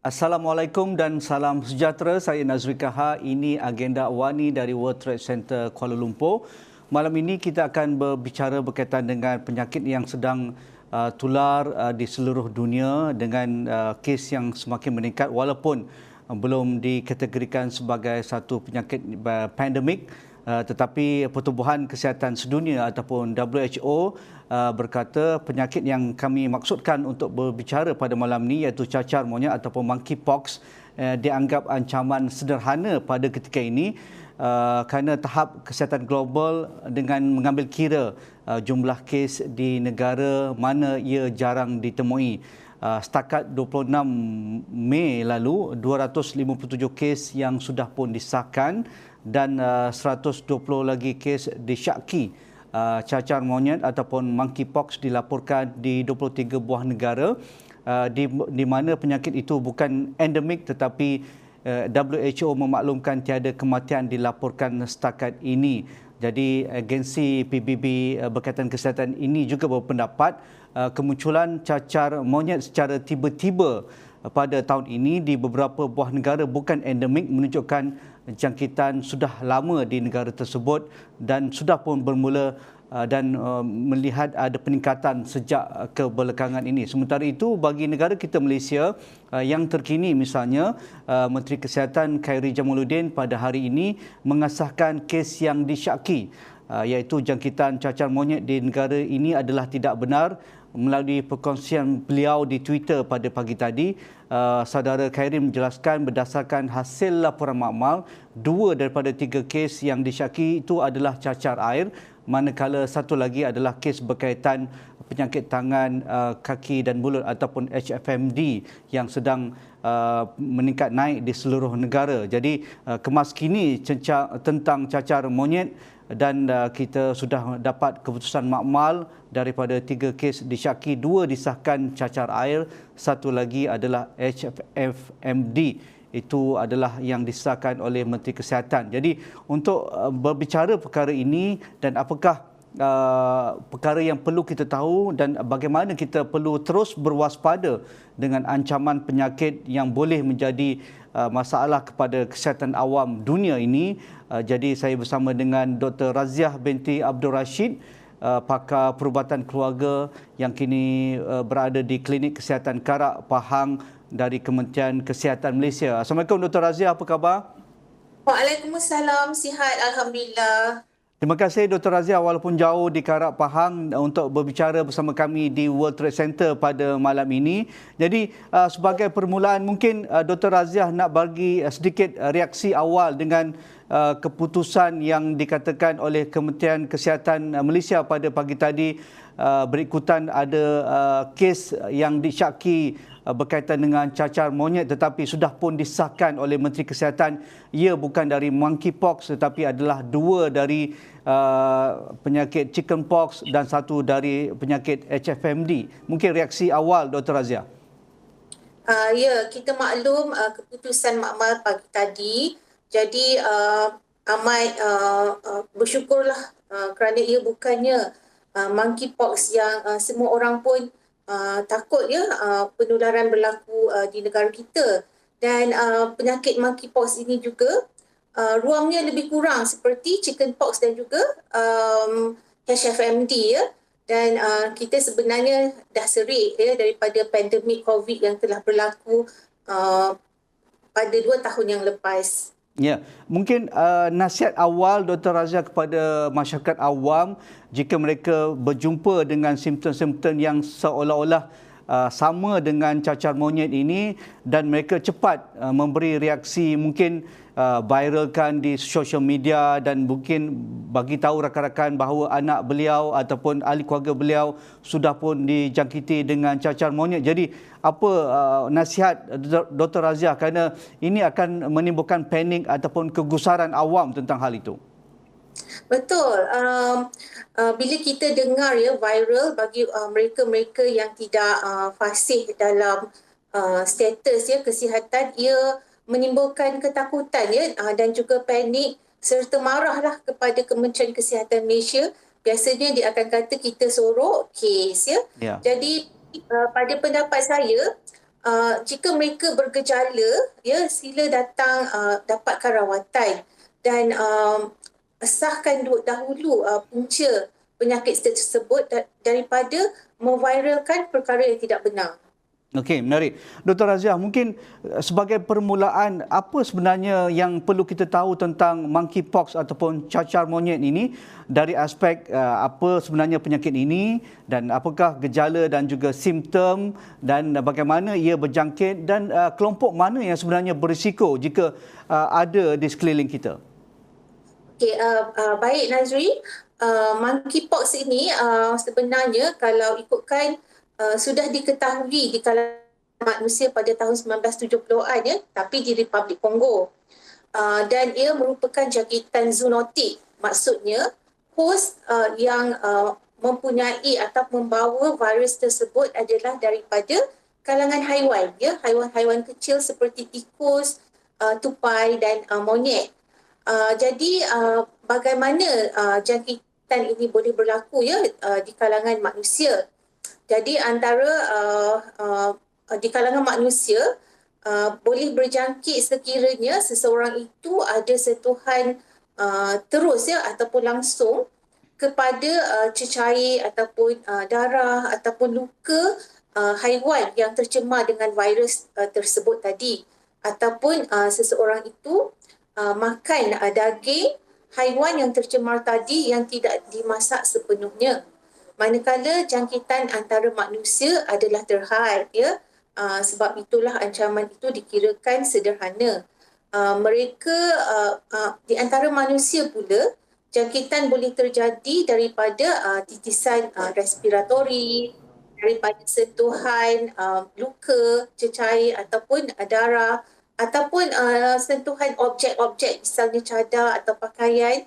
Assalamualaikum dan salam sejahtera. Saya Nazri Kaha. Ini agenda Wani dari World Trade Center Kuala Lumpur. Malam ini kita akan berbicara berkaitan dengan penyakit yang sedang tular di seluruh dunia dengan kes yang semakin meningkat walaupun belum dikategorikan sebagai satu penyakit pandemik. Tetapi Pertubuhan Kesihatan Sedunia ataupun WHO berkata penyakit yang kami maksudkan untuk berbicara pada malam ini iaitu cacar monyet ataupun monkeypox dianggap ancaman sederhana pada ketika ini kerana tahap kesihatan global dengan mengambil kira jumlah kes di negara mana ia jarang ditemui. Setakat 26 Mei lalu, 257 kes yang sudah pun disahkan dan 120 lagi kes disyaki cacar monyet ataupun monkeypox dilaporkan di 23 buah negara di mana penyakit itu bukan endemik tetapi WHO memaklumkan tiada kematian dilaporkan setakat ini. Jadi agensi PBB berkaitan kesihatan ini juga berpendapat kemunculan cacar monyet secara tiba-tiba pada tahun ini di beberapa buah negara bukan endemik menunjukkan jangkitan sudah lama di negara tersebut dan sudah pun bermula dan melihat ada peningkatan sejak kebelakangan ini. Sementara itu bagi negara kita Malaysia yang terkini misalnya Menteri Kesihatan Khairy Jamaluddin pada hari ini mengesahkan kes yang disyaki iaitu jangkitan cacar monyet di negara ini adalah tidak benar. Melalui perkongsian beliau di Twitter pada pagi tadi, saudara Khairy menjelaskan berdasarkan hasil laporan makmal, 2 daripada 3 kes yang disyaki itu adalah cacar air, manakala satu lagi adalah kes berkaitan penyakit tangan, kaki dan mulut ataupun HFMD yang sedang meningkat naik di seluruh negara. Jadi kemaskini tentang cacar monyet dan kita sudah dapat keputusan makmal daripada 3 kes disyaki, 2 disahkan cacar air, satu lagi adalah HFMD. Itu adalah yang disahkan oleh Menteri Kesihatan. Jadi untuk berbicara perkara ini dan apakah perkara yang perlu kita tahu dan bagaimana kita perlu terus berwaspada dengan ancaman penyakit yang boleh menjadi masalah kepada kesihatan awam dunia ini. Jadi saya bersama dengan Dr. Raziah binti Abdul Rashid, pakar perubatan keluarga yang kini berada di Klinik Kesihatan Karak Pahang dari Kementerian Kesihatan Malaysia. Assalamualaikum Dr. Raziah, apa khabar? Waalaikumsalam, sihat Alhamdulillah. Terima kasih Dr. Raziah walaupun jauh di Karak Pahang untuk berbicara bersama kami di World Trade Center pada malam ini. Jadi sebagai permulaan mungkin Dr. Raziah nak bagi sedikit reaksi awal dengan keputusan yang dikatakan oleh Kementerian Kesihatan Malaysia pada pagi tadi berikutan ada kes yang disyaki berkaitan dengan cacar monyet tetapi sudah pun disahkan oleh Menteri Kesihatan ia bukan dari monkeypox tetapi adalah 2 dari penyakit chickenpox dan 1 dari penyakit HFMD. Mungkin reaksi awal Dr. Raziah. Ya, kita maklum keputusan makmal pagi tadi. Jadi amat bersyukurlah kerana ia bukannya monkeypox yang semua orang pun takut ya penularan berlaku di negara kita. Dan penyakit monkeypox ini juga ruangnya lebih kurang seperti chickenpox dan juga HFMD ya. Dan kita sebenarnya dah serik ya daripada pandemik COVID yang telah berlaku pada 2 tahun yang lepas. Ya, mungkin nasihat awal Dr. Raziah kepada masyarakat awam jika mereka berjumpa dengan simptom-simptom yang seolah-olah sama dengan cacar monyet ini dan mereka cepat memberi reaksi, mungkin viralkan di social media dan mungkin bagi tahu rakan-rakan bahawa anak beliau ataupun ahli keluarga beliau sudah pun dijangkiti dengan cacar monyet. Jadi apa nasihat Dr. Raziah kerana ini akan menimbulkan panik ataupun kegusaran awam tentang hal itu? Betul. Bila kita dengar ya viral bagi mereka-mereka yang tidak fasih dalam status ya kesihatan, ia menimbulkan ketakutan ya dan juga panik serta marahlah kepada Kementerian Kesihatan Malaysia. Biasanya dia akan kata kita sorok kes ya. Ya. Jadi pada pendapat saya jika mereka bergejala, ya, sila datang dapatkan rawatan dan sahkan dahulu punca penyakit tersebut daripada memviralkan perkara yang tidak benar. Okey, menarik. Dr. Razia, mungkin sebagai permulaan, apa sebenarnya yang perlu kita tahu tentang monkeypox ataupun cacar monyet ini dari aspek apa sebenarnya penyakit ini dan apakah gejala dan juga simptom dan bagaimana ia berjangkit dan kelompok mana yang sebenarnya berisiko jika ada di sekeliling kita? Okey, baik Nazri. Monkeypox ini sebenarnya kalau ikutkan sudah diketahui di kalangan manusia pada tahun 1970-an, ya, tapi di Republik Kongo. Dan ia merupakan jangkitan zoonotik. Maksudnya hos yang mempunyai atau membawa virus tersebut adalah daripada kalangan haiwan, ya, haiwan-haiwan kecil seperti tikus, tupai dan monyet. Jadi bagaimana jangkitan ini boleh berlaku, ya, di kalangan manusia? Jadi antara di kalangan manusia boleh berjangkit sekiranya seseorang itu ada sentuhan terus, ya, ataupun langsung kepada cecair ataupun darah ataupun luka haiwan yang tercemar dengan virus tersebut tadi, ataupun seseorang itu makan daging haiwan yang tercemar tadi yang tidak dimasak sepenuhnya. Manakala jangkitan antara manusia adalah terhad, ya, sebab itulah ancaman itu dikirakan sederhana. Mereka di antara manusia pula, jangkitan boleh terjadi daripada titisan respiratori, daripada sentuhan luka, cecair ataupun darah, ataupun sentuhan objek-objek misalnya cadar atau pakaian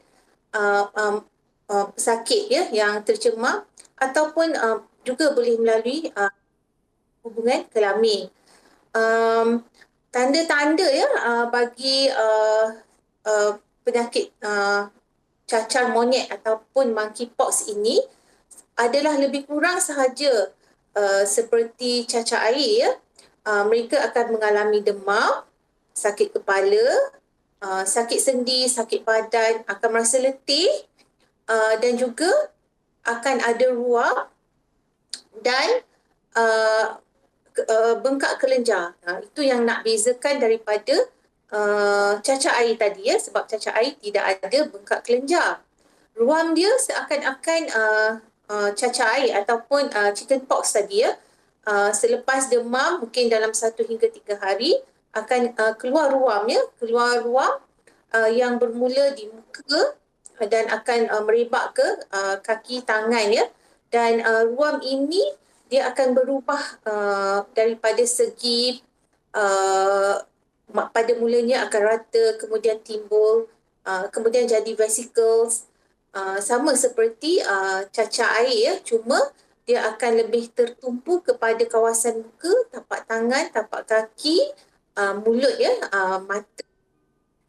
pesakit, ya, yang tercemar, ataupun juga boleh melalui hubungan kelamin. Tanda-tanda, ya, bagi penyakit cacar monyet ataupun monkeypox ini adalah lebih kurang sahaja seperti cacar air, ya. Mereka akan mengalami demam, sakit kepala, sakit sendi, sakit badan, akan merasa letih, dan juga akan ada ruam dan bengkak kelenjar. Itu yang nak bezakan daripada cacar air tadi, ya, sebab cacar air tidak ada bengkak kelenjar. Ruam dia seakan-akan cacar air ataupun chickenpox tadi, ya. Selepas demam mungkin dalam 1 hingga 3 hari akan keluar ruam, ya, keluar ruam yang bermula di muka dan akan merebak ke kaki, tangan, ya. Dan ruam ini dia akan berubah daripada segi pada mulanya akan rata, kemudian timbul, kemudian jadi vesicles, sama seperti cacar air, ya, cuma dia akan lebih tertumpu kepada kawasan muka, tapak tangan, tapak kaki, mulut, ya, mata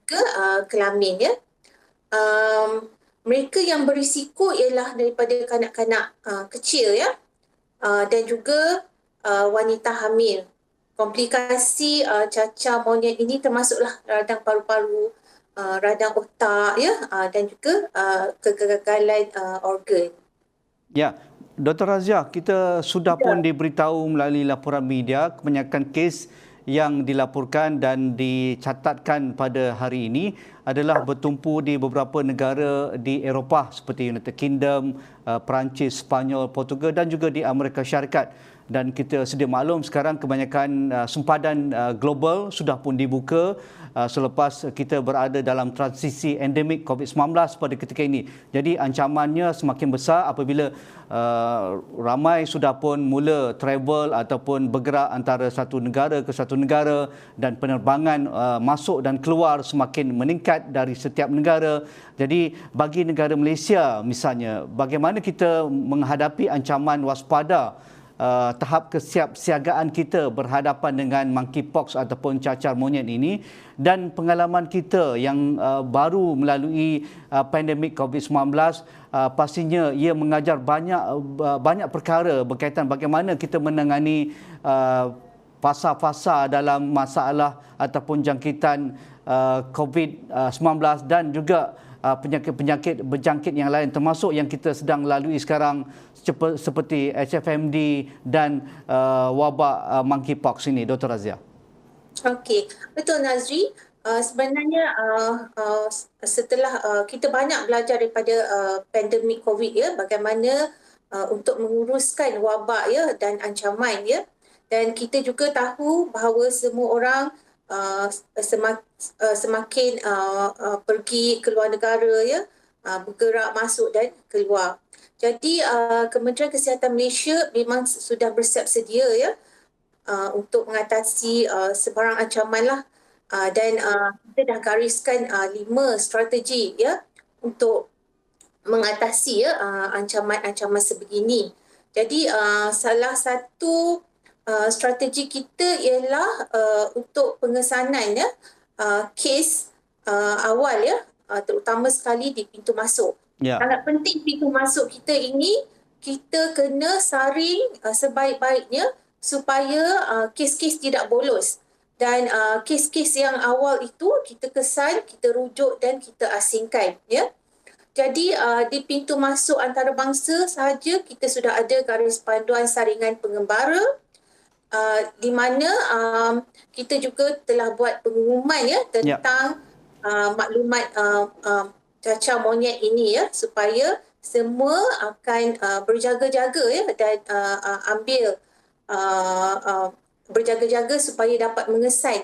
ke kelamin, ya. Mereka yang berisiko ialah daripada kanak-kanak kecil, ya, dan juga wanita hamil. Komplikasi cacar monyet ini termasuklah radang paru-paru, radang otak, ya, dan juga kegagalan organ. Ya, Dr. Razia, kita sudah pun diberitahu melalui laporan media kebanyakan kes yang dilaporkan dan dicatatkan pada hari ini adalah bertumpu di beberapa negara di Eropah seperti United Kingdom, Perancis, Sepanyol, Portugal dan juga di Amerika Syarikat. Dan kita sedia maklum sekarang kebanyakan sempadan global sudah pun dibuka selepas kita berada dalam transisi endemik COVID-19 pada ketika ini. Jadi ancamannya semakin besar apabila ramai sudah pun mula travel ataupun bergerak antara satu negara ke satu negara dan penerbangan masuk dan keluar semakin meningkat dari setiap negara. Jadi bagi negara Malaysia misalnya, bagaimana kita menghadapi ancaman waspada tahap kesiapsiagaan kita berhadapan dengan monkeypox ataupun cacar monyet ini dan pengalaman kita yang baru melalui pandemik COVID-19, pastinya ia mengajar banyak perkara berkaitan bagaimana kita menangani fasa-fasa dalam masalah ataupun jangkitan COVID-19 dan juga penyakit-penyakit berjangkit yang lain, termasuk yang kita sedang lalui sekarang seperti HFMD dan wabak monkeypox ini, Dr. Razia. Okey, betul Nazri. Sebenarnya setelah kita banyak belajar daripada pandemik COVID ya, bagaimana untuk menguruskan wabak ya dan ancaman ya. Dan kita juga tahu bahawa semua orang semakin pergi ke luar negara ya, bergerak masuk dan keluar. Jadi Kementerian Kesihatan Malaysia memang sudah bersiap sedia ya untuk mengatasi sebarang ancaman lah. Dan kita dah gariskan 5 strategi ya untuk mengatasi ya ancaman-ancaman sebegini. Jadi salah satu strategi kita ialah untuk pengesanan ya kes awal ya, terutama sekali di pintu masuk. Ya. Sangat penting pintu masuk kita ini kita kena saring sebaik-baiknya supaya kes-kes tidak bolos. Dan kes-kes yang awal itu kita kesan, kita rujuk dan kita asingkan ya. Jadi di pintu masuk antarabangsa sahaja kita sudah ada garis panduan saringan pengembara di mana kita juga telah buat pengumuman ya tentang maklumat cacar monyet ini ya, supaya semua akan berjaga-jaga ya dan ambil berjaga-jaga supaya dapat mengesan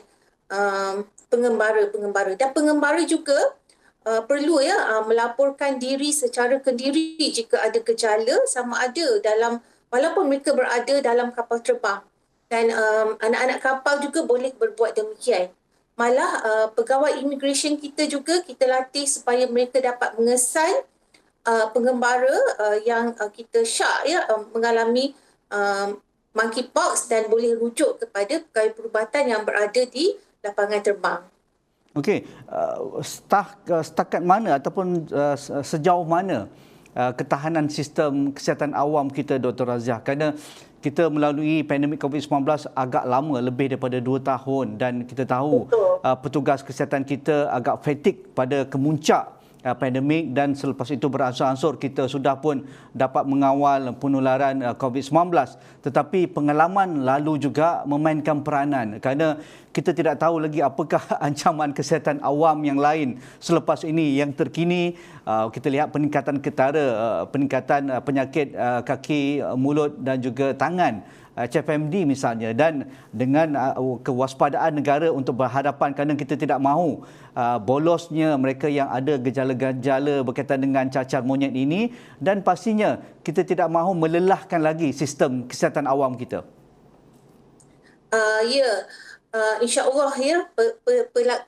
pengembara-pengembara. Dan pengembara juga perlu ya melaporkan diri secara kendiri jika ada gejala, sama ada dalam walaupun mereka berada dalam kapal terbang. Dan anak-anak kapal juga boleh berbuat demikian. Malah pegawai immigration kita juga kita latih supaya mereka dapat mengesan pengembara yang kita syak ya mengalami monkeypox dan boleh rujuk kepada pegawai perubatan yang berada di lapangan terbang. Okey, setakat mana ataupun sejauh mana ketahanan sistem kesihatan awam kita, Dr. Razia? Kerana kita melalui pandemik COVID-19 agak lama, lebih daripada 2 tahun, dan kita tahu petugas kesihatan kita agak fatigue pada kemuncak pandemik, dan selepas itu beransur-ansur kita sudah pun dapat mengawal penularan COVID-19. Tetapi pengalaman lalu juga memainkan peranan, kerana kita tidak tahu lagi apakah ancaman kesihatan awam yang lain selepas ini. Yang terkini kita lihat peningkatan ketara, peningkatan penyakit kaki, mulut dan juga tangan, HFMD misalnya, dan dengan kewaspadaan negara untuk berhadapan, kerana kita tidak mahu bolosnya mereka yang ada gejala-gejala berkaitan dengan cacar monyet ini, dan pastinya kita tidak mahu melelahkan lagi sistem kesihatan awam kita. InsyaAllah ya,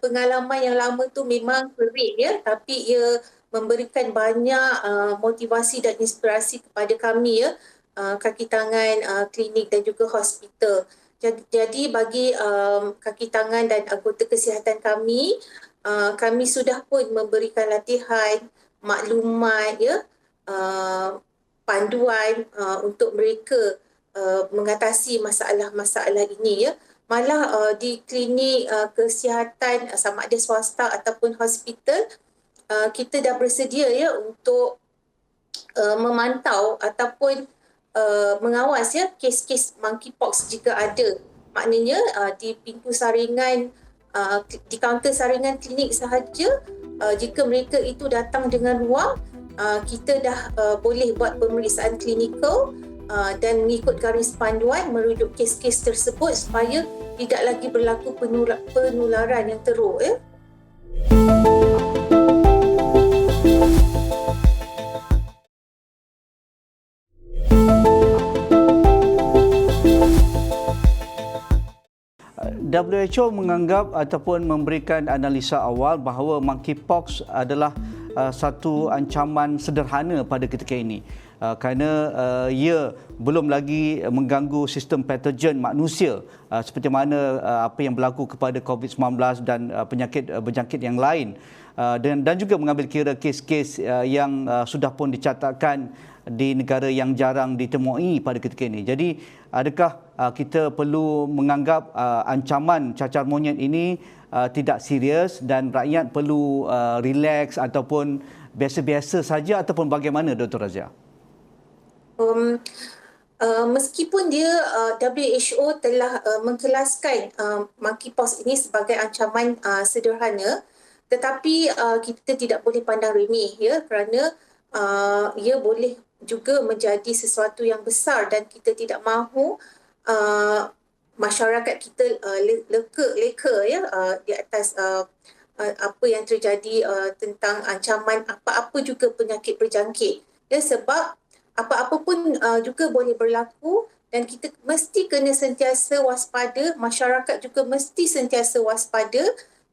pengalaman yang lama tu memang perit ya, tapi ia memberikan banyak motivasi dan inspirasi kepada kami ya, kaki tangan klinik dan juga hospital. Jadi bagi kaki tangan dan anggota kesihatan kami, kami sudah pun memberikan latihan, maklumat ya, panduan untuk mereka mengatasi masalah-masalah ini ya. Malah di klinik kesihatan sama ada swasta ataupun hospital, kita dah bersedia ya untuk memantau ataupun mengawas ya kes-kes monkeypox jika ada. Maknanya di pintu saringan, di kaunter saringan klinik sahaja, jika mereka itu datang dengan wang, kita dah boleh buat pemeriksaan klinikal dan mengikut garis panduan merujuk kes-kes tersebut supaya tidak lagi berlaku penularan yang teruk ya. WHO menganggap ataupun memberikan analisa awal bahawa monkeypox adalah satu ancaman sederhana pada ketika ini, kerana ia belum lagi mengganggu sistem patogen manusia seperti mana apa yang berlaku kepada COVID-19 dan penyakit berjangkit yang lain, dan juga mengambil kira kes-kes yang sudah pun dicatatkan di negara yang jarang ditemui pada ketika ini. Jadi adakah kita perlu menganggap ancaman cacar monyet ini tidak serius dan rakyat perlu relax ataupun biasa-biasa saja ataupun bagaimana, Dr. Razia? Meskipun dia WHO telah mengkelaskan monkeypox ini sebagai ancaman sederhana, tetapi kita tidak boleh pandang remeh ya, kerana ia boleh juga menjadi sesuatu yang besar dan kita tidak mahu masyarakat kita leka ya di atas apa yang terjadi tentang ancaman apa-apa juga penyakit berjangkit ya, sebab apa-apa pun juga boleh berlaku dan kita mesti kena sentiasa waspada, masyarakat juga mesti sentiasa waspada.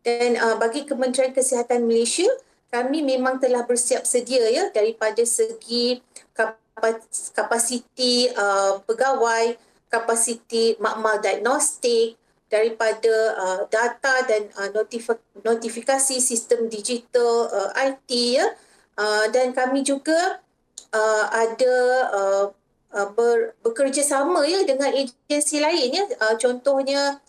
Dan bagi Kementerian Kesihatan Malaysia, kami memang telah bersiap sedia ya, daripada segi kapasiti pegawai, kapasiti makmal diagnostik, daripada data dan notifikasi sistem digital IT ya, dan kami juga ada bekerjasama ya dengan agensi lain ya, contohnya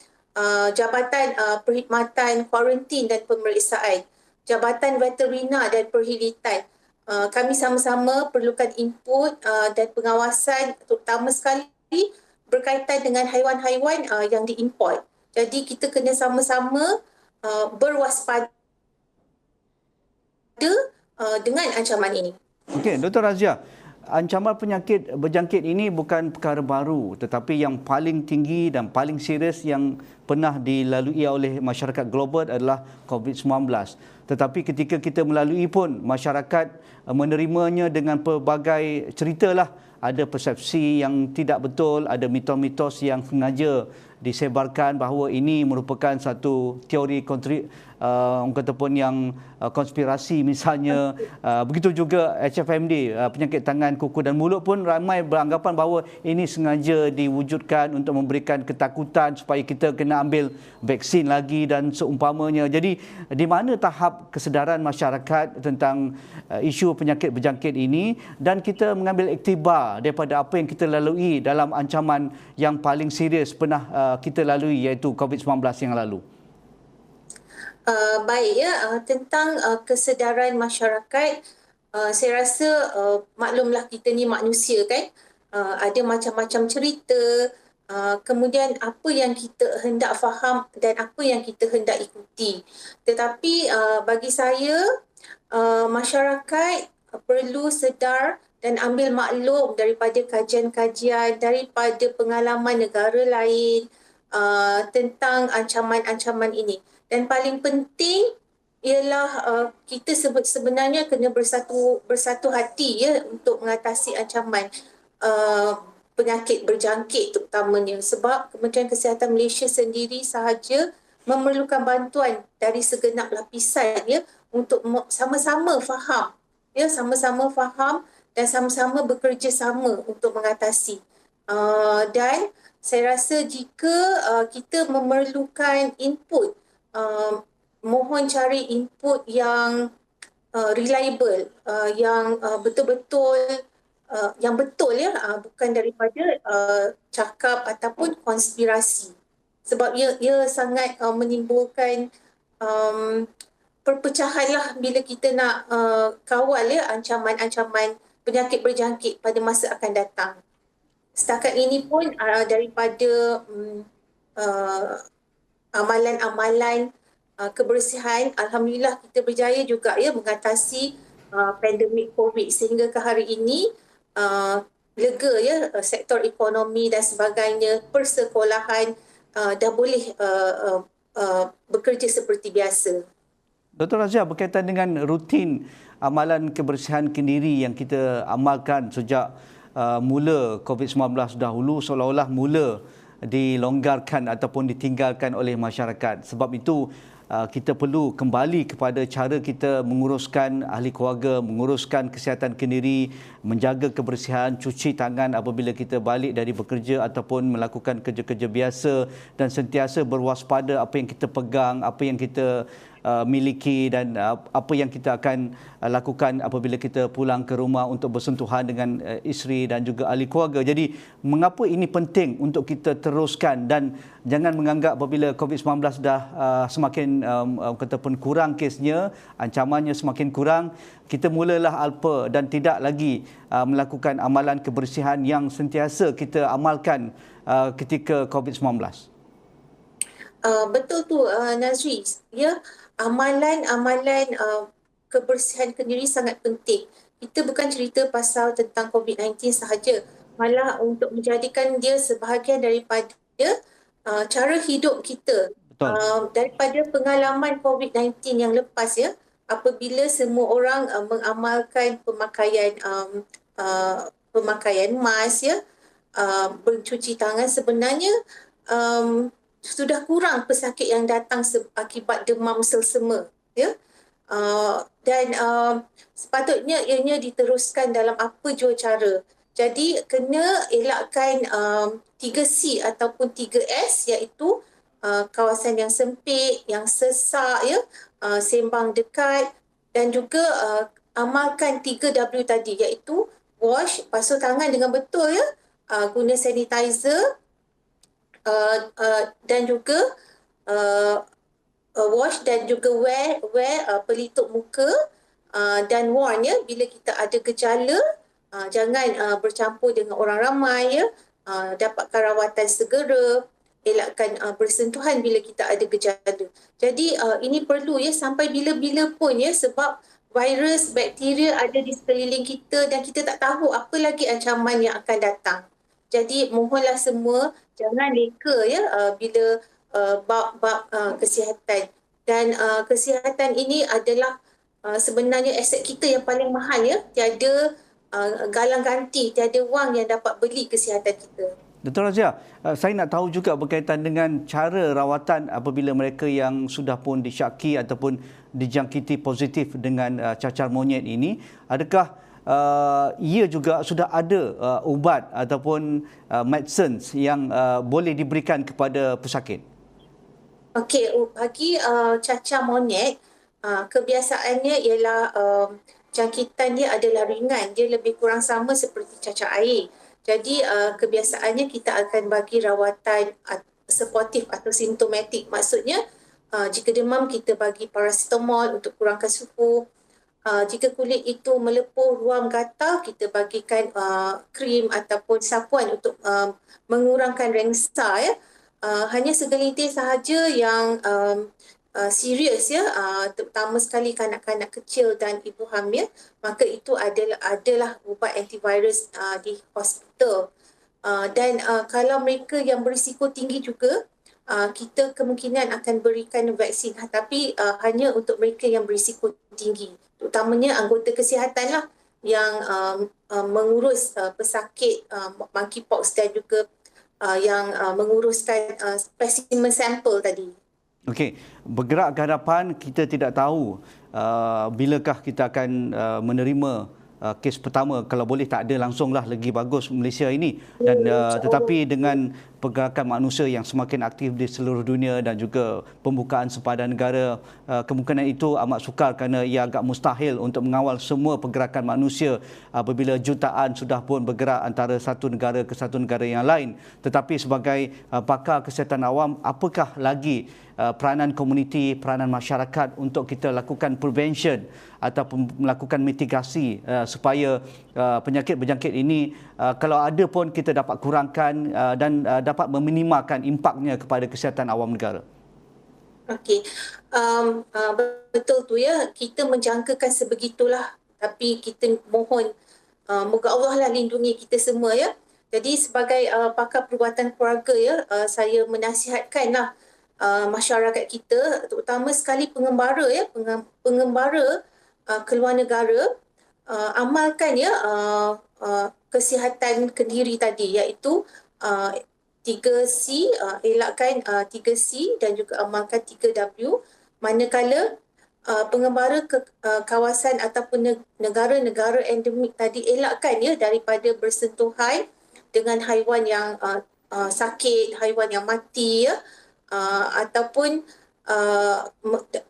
Jabatan Perkhidmatan Kuarantin dan Pemeriksaan, Jabatan Veterina dan Perkhidmatan. Kami sama-sama perlukan input dan pengawasan, terutama sekali berkaitan dengan haiwan-haiwan yang diimport. Jadi kita kena sama-sama berwaspada dengan ancaman ini. Okey, Dr. Razia, ancaman penyakit berjangkit ini bukan perkara baru, tetapi yang paling tinggi dan paling serius yang pernah dilalui oleh masyarakat global adalah COVID-19. Tetapi ketika kita melalui pun, masyarakat menerimanya dengan pelbagai ceritalah. Ada persepsi yang tidak betul, ada mitos-mitos yang sengaja disebarkan bahawa ini merupakan satu teori orang kata pun yang konspirasi misalnya. Begitu juga HFMD, penyakit tangan, kuku dan mulut pun ramai beranggapan bahawa ini sengaja diwujudkan untuk memberikan ketakutan supaya kita kena ambil vaksin lagi dan seumpamanya. Jadi di mana tahap kesedaran masyarakat tentang isu penyakit berjangkit ini dan kita mengambil iktibar daripada apa yang kita lalui dalam ancaman yang paling serius pernah kita lalui, iaitu COVID-19 yang lalu? Baik ya, tentang kesedaran masyarakat, saya rasa maklumlah kita ni manusia kan, ada macam-macam cerita, kemudian apa yang kita hendak faham dan apa yang kita hendak ikuti. Tetapi bagi saya, masyarakat perlu sedar dan ambil maklum daripada kajian-kajian, daripada pengalaman negara lain tentang ancaman-ancaman ini. Dan paling penting ialah kita sebenarnya kena bersatu hati ya untuk mengatasi ancaman penyakit berjangkit terutamanya, sebab Kementerian Kesihatan Malaysia sendiri sahaja memerlukan bantuan dari segenap lapisan ya untuk sama-sama faham ya, sama-sama faham dan sama-sama bekerjasama untuk mengatasi. Dan saya rasa jika kita memerlukan input, mohon cari input yang reliable, yang betul-betul yang betul ya, bukan daripada cakap ataupun konspirasi, sebab ia sangat menimbulkan perpecahan lah bila kita nak kawal ya ancaman-ancaman penyakit berjangkit pada masa akan datang. Setakat ini pun daripada amalan-amalan kebersihan, alhamdulillah kita berjaya juga ya mengatasi pandemik COVID, sehingga ke hari ini lega ya sektor ekonomi dan sebagainya, persekolahan dah boleh bekerja seperti biasa. Dr. Razia, berkaitan dengan rutin amalan kebersihan kendiri yang kita amalkan sejak mula COVID-19 dahulu, seolah-olah mula dilonggarkan ataupun ditinggalkan oleh masyarakat. Sebab itu kita perlu kembali kepada cara kita menguruskan ahli keluarga, menguruskan kesihatan kendiri, menjaga kebersihan, cuci tangan apabila kita balik dari bekerja ataupun melakukan kerja-kerja biasa, dan sentiasa berwaspada apa yang kita pegang, apa yang kita miliki dan apa yang kita akan lakukan apabila kita pulang ke rumah untuk bersentuhan dengan isteri dan juga ahli keluarga. Jadi mengapa ini penting untuk kita teruskan dan jangan menganggap apabila COVID-19 dah semakin kata pun kurang kesnya, ancamannya semakin kurang, kita mulalah alpa dan tidak lagi melakukan amalan kebersihan yang sentiasa kita amalkan ketika COVID-19. Betul tu Nazri. Ya, amalan-amalan kebersihan sendiri sangat penting. Kita bukan cerita pasal tentang COVID-19 sahaja, malah untuk menjadikan dia sebahagian daripada cara hidup kita. Betul. Daripada pengalaman COVID-19 yang lepas ya, apabila semua orang mengamalkan pemakaian mask ya, bercuci tangan, sebenarnya sudah kurang pesakit yang datang akibat demam selsema ya. Dan sepatutnya ianya diteruskan dalam apa jua cara. Jadi kena elakkan 3C ataupun 3S, iaitu kawasan yang sempit, yang sesak ya, sembang dekat, dan juga amalkan 3W tadi, iaitu wash, basuh tangan dengan betul ya, guna sanitizer, dan juga wash dan juga wear pelitup muka, dan warn ya bila kita ada gejala, jangan bercampur dengan orang ramai ya, dapatkan rawatan segera, elakkan bersentuhan bila kita ada gejala. Jadi ini perlu ya sampai bila-bila pun ya, sebab virus, bakteria ada di sekeliling kita dan kita tak tahu apa lagi ancaman yang akan datang. Jadi mohonlah semua jangan leka ya bila bab kesihatan. Dan kesihatan ini adalah sebenarnya aset kita yang paling mahal ya. Tiada galang ganti, tiada wang yang dapat beli kesihatan kita. Dr. Razia, saya nak tahu juga berkaitan dengan cara rawatan apabila mereka yang sudah pun disyaki ataupun dijangkiti positif dengan cacar monyet ini. Adakah ia juga sudah ada ubat ataupun medicines yang boleh diberikan kepada pesakit? Okey, bagi cacar monyet, kebiasaannya ialah jangkitan dia adalah ringan. Dia lebih kurang sama seperti cacar air. Jadi kebiasaannya kita akan bagi rawatan suportif atau simptomatik. Maksudnya jika demam kita bagi paracetamol untuk kurangkan suhu. Jika kulit itu melepuh, ruam gatal, kita bagikan krim ataupun sapuan untuk mengurangkan rengsa ya. Hanya segelintir sahaja yang serius ya, terutama sekali kanak-kanak kecil dan ibu hamil, maka itu adalah ubat antivirus di hospital. Dan kalau mereka yang berisiko tinggi juga, kita kemungkinan akan berikan vaksin, tapi hanya untuk mereka yang berisiko tinggi, terutamanya anggota kesihatan lah yang mengurus pesakit monkeypox dan juga yang menguruskan spesimen sampel tadi. Okey, bergerak ke hadapan, kita tidak tahu bilakah kita akan menerima kes pertama. Kalau boleh tak ada langsunglah, lagi bagus Malaysia ini. Dan tetapi dengan pergerakan manusia yang semakin aktif di seluruh dunia dan juga pembukaan sempadan negara, kemungkinan itu amat sukar kerana ia agak mustahil untuk mengawal semua pergerakan manusia apabila jutaan sudah pun bergerak antara satu negara ke satu negara yang lain. Tetapi sebagai pakar kesihatan awam, apakah lagi peranan komuniti, peranan masyarakat untuk kita lakukan prevention ataupun melakukan mitigasi supaya penyakit berjangkit ini kalau ada pun kita dapat kurangkan dan dapat meminimalkan impaknya kepada kesihatan awam negara. Okey, betul tu ya, kita menjangkakan sebegitulah, tapi kita mohon moga Allah lah lindungi kita semua ya. Jadi sebagai pakar perubatan keluarga ya, saya menasihatkanlah masyarakat kita, terutama sekali pengembara ya, pengembara keluar negara, amalkan ya kesihatan kendiri tadi, iaitu 3C, elakkan 3C dan juga amalkan 3W. Manakala pengembara ke kawasan ataupun negara-negara endemik tadi, elakkan ya daripada bersentuhan dengan haiwan yang sakit, haiwan yang mati ya, ataupun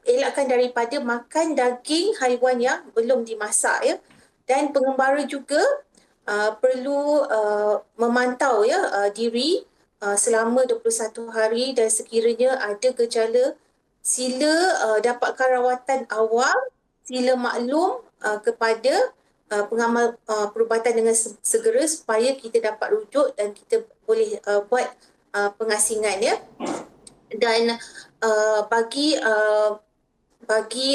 elakkan daripada makan daging haiwan yang belum dimasak ya. Dan pengembara juga perlu memantau ya diri selama 21 hari, dan sekiranya ada gejala sila dapatkan rawatan awal, sila maklum kepada pengamal perubatan dengan segera supaya kita dapat rujuk dan kita boleh buat pengasingan ya. Dan bagi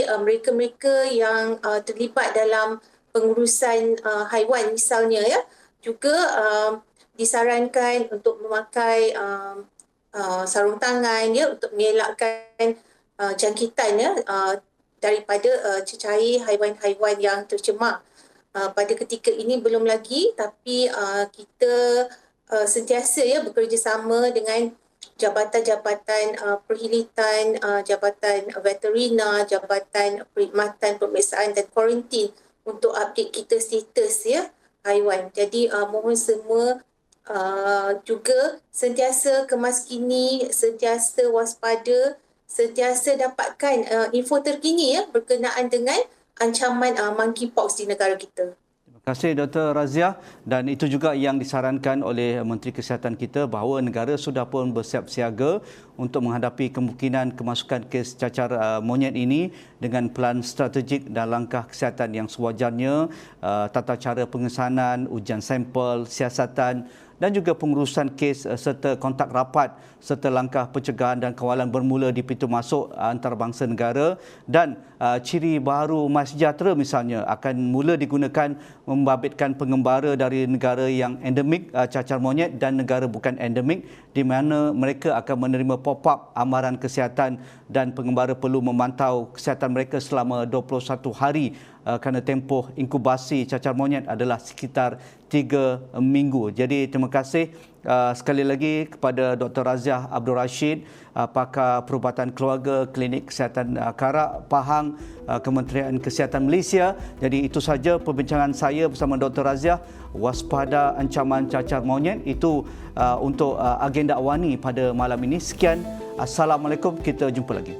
mereka-mereka yang terlibat dalam pengurusan haiwan misalnya ya, juga disarankan untuk memakai sarung tangan ya, untuk mengelakkan jangkitan ya daripada cecair haiwan-haiwan yang tercemar. Pada ketika ini belum lagi, tapi kita sentiasa ya bekerjasama dengan jabatan-jabatan perkhidmatan, jabatan veterina, jabatan perkhidmatan pemeriksaan dan kuarantin untuk update kita status ya haiwan. Jadi mohon semua juga sentiasa kemaskini, sentiasa waspada, sentiasa dapatkan info terkini ya berkenaan dengan ancaman monkeypox di negara kita. Terima kasih Dr. Razia, dan itu juga yang disarankan oleh Menteri Kesihatan kita bahawa negara sudah pun bersiap siaga untuk menghadapi kemungkinan kemasukan kes cacar monyet ini dengan pelan strategik dan langkah kesihatan yang sewajarnya, tata cara pengesanan, ujian sampel, siasatan dan juga pengurusan kes serta kontak rapat serta langkah pencegahan dan kawalan bermula di pintu masuk antarabangsa negara. Dan ciri baru MySejahtera misalnya akan mula digunakan membabitkan pengembara dari negara yang endemik cacar monyet dan negara bukan endemik, di mana mereka akan menerima pop-up amaran kesihatan dan pengembara perlu memantau kesihatan mereka selama 21 hari kerana tempoh inkubasi cacar monyet adalah sekitar 3 minggu. Jadi terima kasih sekali lagi kepada Dr. Razia Abdul Rashid, pakar perubatan keluarga Klinik Kesihatan Karak Pahang, Kementerian Kesihatan Malaysia. Jadi itu saja perbincangan saya bersama Dr. Razia, waspada ancaman cacar monyet, itu untuk agenda awani pada malam ini. Sekian, Assalamualaikum, kita jumpa lagi.